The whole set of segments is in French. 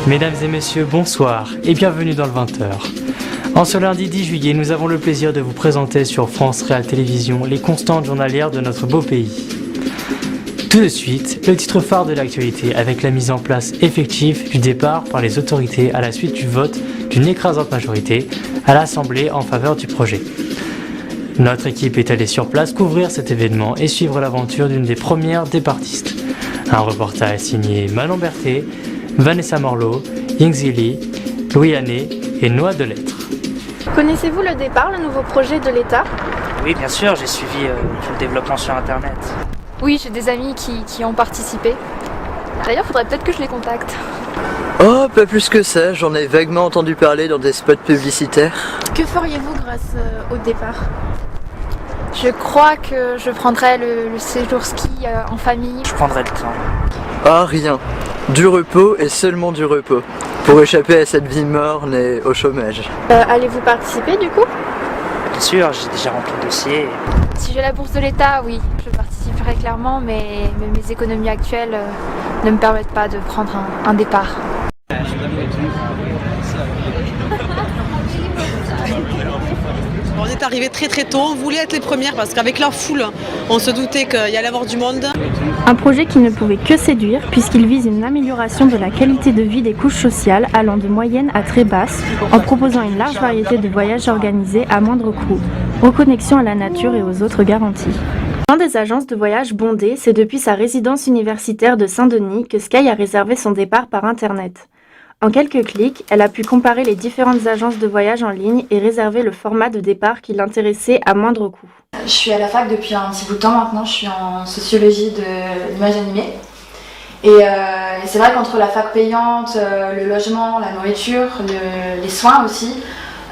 Mesdames et messieurs, bonsoir et bienvenue dans le 20h. En ce lundi 10 juillet, nous avons le plaisir de vous présenter sur France Réal Télévisions les constantes journalières de notre beau pays. Tout de suite, le titre phare de l'actualité avec la mise en place effective du départ par les autorités à la suite du vote d'une écrasante majorité à l'Assemblée en faveur du projet. Notre équipe est allée sur place couvrir cet événement et suivre l'aventure d'une des premières départistes. Un reportage signé Manon Berthet, Vanessa Morlot, Yingzi, Louis Hannet et Noah Delettre. Connaissez-vous le départ, le nouveau projet de l'État ? Oui, bien sûr, j'ai suivi tout le développement sur Internet. Oui, j'ai des amis qui ont participé. D'ailleurs, faudrait peut-être que je les contacte. Oh, pas plus que ça, j'en ai vaguement entendu parler dans des spots publicitaires. Que feriez-vous grâce au départ ? Je crois que je prendrais le séjour ski en famille. Je prendrai le temps. Ah, rien. Du repos et seulement du repos. Pour échapper à cette vie morne et au chômage. Allez-vous participer du coup ? Bien sûr, j'ai déjà rempli le dossier. Si j'ai la bourse de l'État, oui, je participerai clairement, mais mes économies actuelles ne me permettent pas de prendre un départ. On est arrivé très tôt, on voulait être les premières parce qu'avec la foule, on se doutait qu'il y allait avoir du monde. Un projet qui ne pouvait que séduire puisqu'il vise une amélioration de la qualité de vie des couches sociales allant de moyenne à très basse en proposant une large variété de voyages organisés à moindre coût, reconnexion à la nature et aux autres garanties. Dans des agences de voyage bondées, c'est depuis sa résidence universitaire de Saint-Denis que Sky a réservé son départ par Internet. En quelques clics, elle a pu comparer les différentes agences de voyage en ligne et réserver le format de départ qui l'intéressait à moindre coût. Je suis à la fac depuis un petit bout de temps maintenant, je suis en sociologie de l'image animée. Et c'est vrai qu'entre la fac payante, le logement, la nourriture, les soins aussi,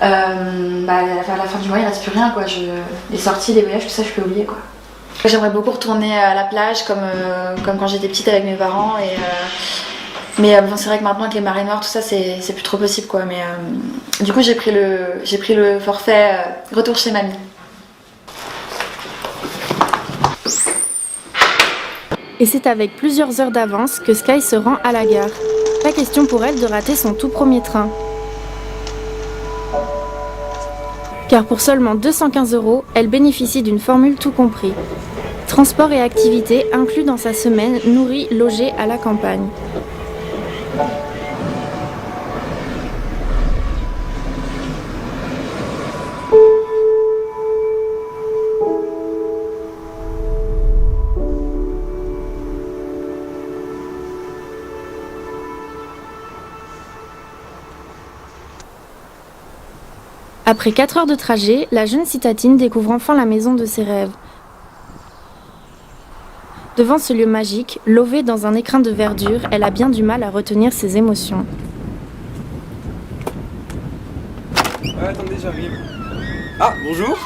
à la fin du mois il ne reste plus rien, quoi. Les sorties, les voyages, tout ça je peux oublier, quoi. J'aimerais beaucoup retourner à la plage comme quand j'étais petite avec mes parents. Mais c'est vrai que maintenant avec les marées noires, tout ça c'est plus trop possible, quoi. Mais du coup j'ai pris le forfait retour chez mamie. Et c'est avec plusieurs heures d'avance que Sky se rend à la gare. Pas question pour elle de rater son tout premier train. Car pour seulement 215 €, elle bénéficie d'une formule tout compris. Transport et activités inclus dans sa semaine nourrie, logée à la campagne. Après 4 heures de trajet, la jeune citadine découvre enfin la maison de ses rêves. Devant ce lieu magique, lovée dans un écrin de verdure, elle a bien du mal à retenir ses émotions. Attendez, j'arrive. Ah, bonjour.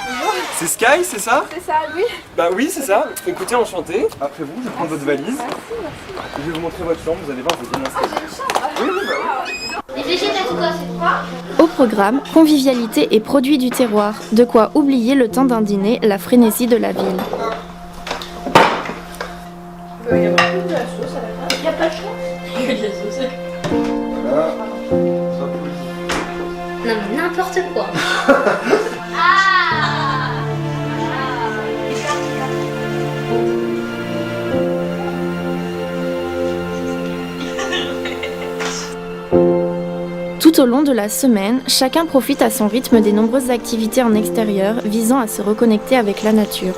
C'est Sky, c'est ça ? C'est ça, oui. Bah oui, c'est ça. Écoutez, enchanté. Après vous, je vais prendre votre valise. Merci. Je vais vous montrer votre chambre, vous allez voir, vous êtes bien installé. Oui, bah oui. Au programme, convivialité et produits du terroir, de quoi oublier le temps d'un dîner, la frénésie de la ville. Il y a beaucoup de la sauce à la fin. Il n'y a pas de choix. Il y a de la sauce. Voilà. Non mais n'importe quoi. Tout au long de la semaine, chacun profite à son rythme des nombreuses activités en extérieur visant à se reconnecter avec la nature.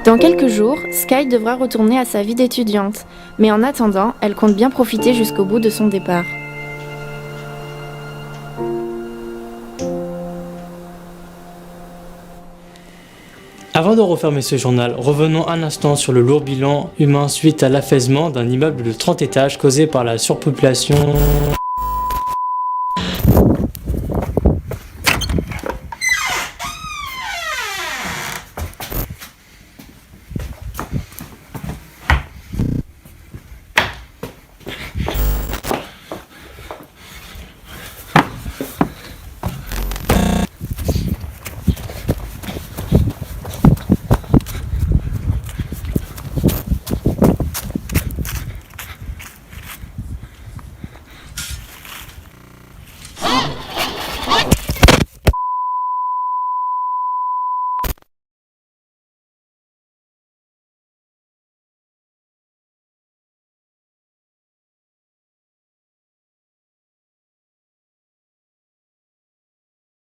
Dans quelques jours, Sky devra retourner à sa vie d'étudiante, mais en attendant, elle compte bien profiter jusqu'au bout de son départ. Avant de refermer ce journal, revenons un instant sur le lourd bilan humain suite à l'affaissement d'un immeuble de 30 étages causé par la surpopulation.